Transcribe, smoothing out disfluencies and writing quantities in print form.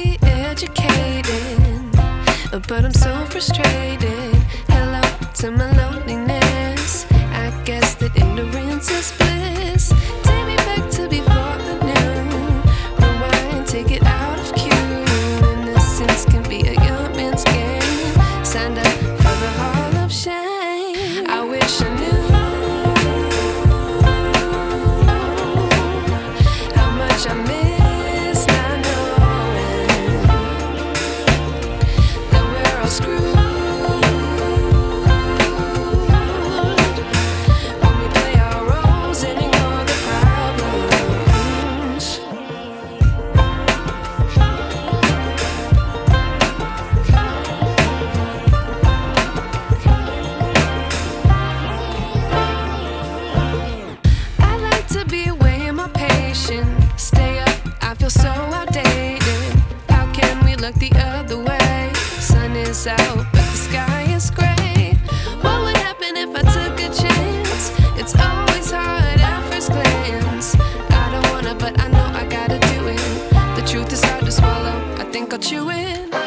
be educated, but I'm so frustrated. Hello to my loneliness. I guess that ignorance is bliss. Take me back to before I knew. Rewind, take it out of cue. Innocence can be a young man's game. Signed up for the hall of shame. I wish I knew how much I miss not knowing that we're all screwed. Stay up, I feel so outdated. How can we look the other way? Sun is out, but the sky is gray. What would happen if I took a chance? It's always hard at first glance. I don't wanna, but I know I gotta do it. The truth is hard to swallow, I think I'll chew it.